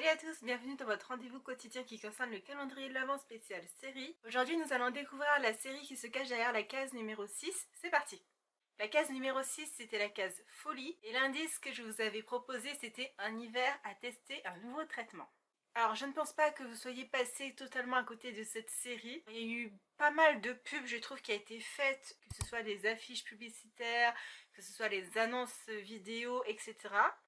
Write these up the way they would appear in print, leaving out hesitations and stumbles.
Salut à tous, bienvenue dans votre rendez-vous quotidien qui concerne le calendrier de l'Avent spécial série. Aujourd'hui nous allons découvrir la série qui se cache derrière la case numéro 6, c'est parti. La case numéro 6 c'était la case folie et l'indice que je vous avais proposé c'était un hiver à tester un nouveau traitement. Alors je ne pense pas que vous soyez passé totalement à côté de cette série. Il y a eu pas mal de pubs je trouve qui a été faites, que ce soit des affiches publicitaires, que ce soit les annonces vidéo, etc.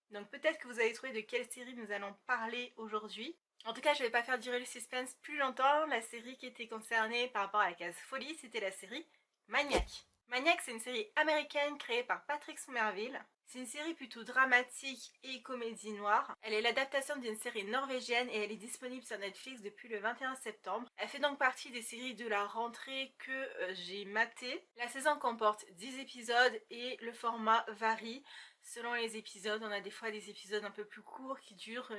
Donc peut-être que vous avez trouvé de quelle série nous allons parler aujourd'hui. En tout cas je ne vais pas faire durer le suspense plus longtemps. La série qui était concernée par rapport à la case folie c'était la série Maniac. Maniac c'est une série américaine créée par Patrick Somerville. C'est une série plutôt dramatique et comédie noire. Elle est l'adaptation d'une série norvégienne et elle est disponible sur Netflix depuis le 21 septembre. Elle fait donc partie des séries de la rentrée que j'ai matées. La saison comporte 10 épisodes et le format varie selon les épisodes. On a des fois des épisodes un peu plus courts qui durent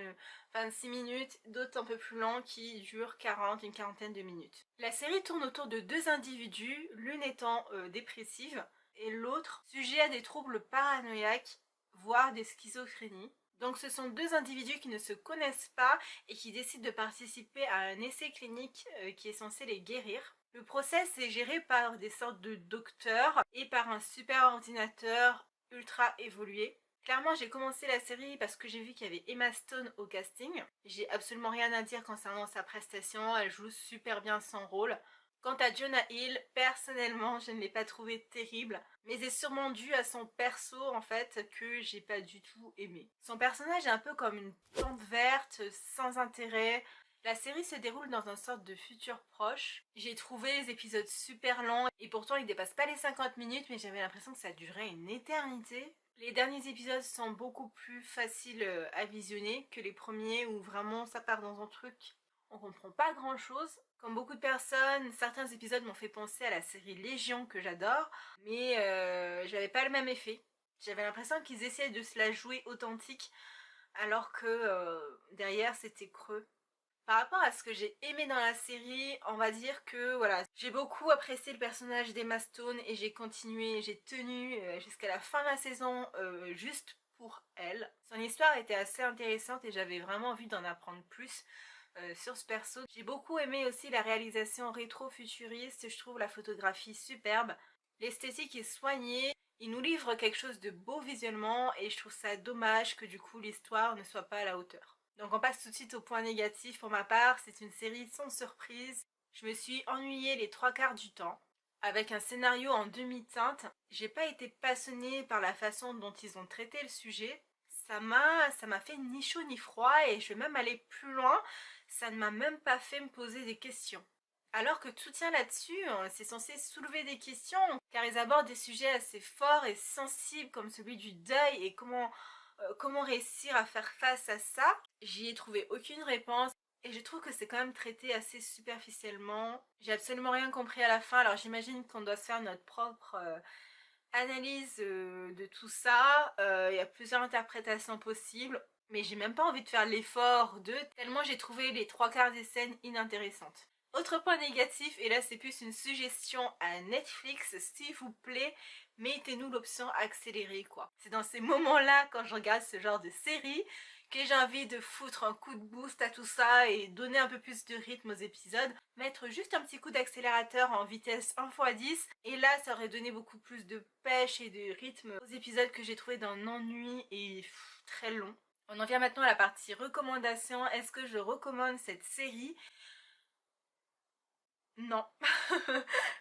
26 minutes, d'autres un peu plus longs qui durent 40, une quarantaine de minutes. La série tourne autour de deux individus, l'une étant dépressive et l'autre sujet à des troubles paranoïaques, voire des schizophrénies. Donc ce sont deux individus qui ne se connaissent pas et qui décident de participer à un essai clinique qui est censé les guérir. Le process est géré par des sortes de docteurs et par un super ordinateur ultra évolué. Clairement j'ai commencé la série parce que j'ai vu qu'il y avait Emma Stone au casting. J'ai absolument rien à dire concernant sa prestation, elle joue super bien son rôle. Quant à Jonah Hill, personnellement je ne l'ai pas trouvé terrible, mais c'est sûrement dû à son perso en fait que j'ai pas du tout aimé. Son personnage est un peu comme une plante verte, sans intérêt. La série se déroule dans une sorte de futur proche. J'ai trouvé les épisodes super longs et pourtant ils dépassent pas les 50 minutes mais j'avais l'impression que ça durait une éternité. Les derniers épisodes sont beaucoup plus faciles à visionner que les premiers où vraiment ça part dans un truc, on comprend pas grand chose. Comme beaucoup de personnes, certains épisodes m'ont fait penser à la série Légion que j'adore, mais j'avais pas le même effet. J'avais l'impression qu'ils essayaient de se la jouer authentique alors que derrière c'était creux. Par rapport à ce que j'ai aimé dans la série, on va dire que voilà, j'ai beaucoup apprécié le personnage d'Emma Stone et j'ai continué, j'ai tenu jusqu'à la fin de la saison juste pour elle. Son histoire était assez intéressante et j'avais vraiment envie d'en apprendre plus sur ce perso. J'ai beaucoup aimé aussi la réalisation rétro-futuriste, je trouve la photographie superbe. L'esthétique est soignée, il nous livre quelque chose de beau visuellement et je trouve ça dommage que du coup l'histoire ne soit pas à la hauteur. Donc on passe tout de suite au point négatif pour ma part, c'est une série sans surprise. Je me suis ennuyée les trois quarts du temps. Avec un scénario en demi-teinte, j'ai pas été passionnée par la façon dont ils ont traité le sujet. Ça m'a fait ni chaud ni froid et je vais même aller plus loin, ça ne m'a même pas fait me poser des questions. Alors que tout tient là-dessus, c'est censé soulever des questions, car ils abordent des sujets assez forts et sensibles comme celui du deuil et comment réussir à faire face à ça. J'y ai trouvé aucune réponse et je trouve que c'est quand même traité assez superficiellement. J'ai absolument rien compris à la fin, alors j'imagine qu'on doit se faire notre propre analyse de tout ça. Il y a plusieurs interprétations possibles, mais j'ai même pas envie de faire l'effort de, tellement j'ai trouvé les trois quarts des scènes inintéressantes. Autre point négatif, et là c'est plus une suggestion à Netflix, s'il vous plaît, mettez-nous l'option accélérée quoi. C'est dans ces moments-là, quand je regarde ce genre de série, que j'ai envie de foutre un coup de boost à tout ça et donner un peu plus de rythme aux épisodes. Mettre juste un petit coup d'accélérateur en vitesse 1x10 et là ça aurait donné beaucoup plus de pêche et de rythme aux épisodes que j'ai trouvé d'un ennui et très long. On en vient maintenant à la partie recommandation. Est-ce que je recommande cette série ? Non.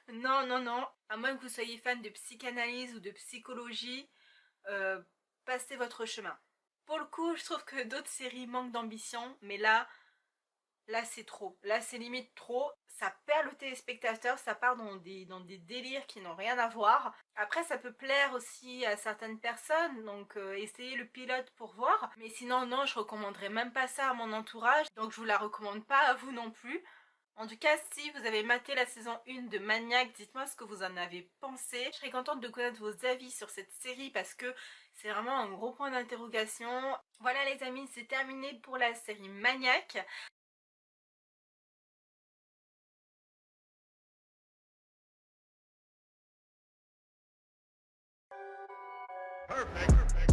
Non, non, non. À moins que vous soyez fan de psychanalyse ou de psychologie, passez votre chemin. Pour le coup, je trouve que d'autres séries manquent d'ambition, mais là c'est trop. Là c'est limite trop. Ça perd le téléspectateur, ça part dans des délires qui n'ont rien à voir. Après ça peut plaire aussi à certaines personnes, donc essayez le pilote pour voir. Mais sinon non, je recommanderais même pas ça à mon entourage, donc je vous la recommande pas à vous non plus. En tout cas, si vous avez maté la saison 1 de Maniac, dites-moi ce que vous en avez pensé. Je serais contente de connaître vos avis sur cette série parce que c'est vraiment un gros point d'interrogation. Voilà les amis, c'est terminé pour la série Maniac. Perfect.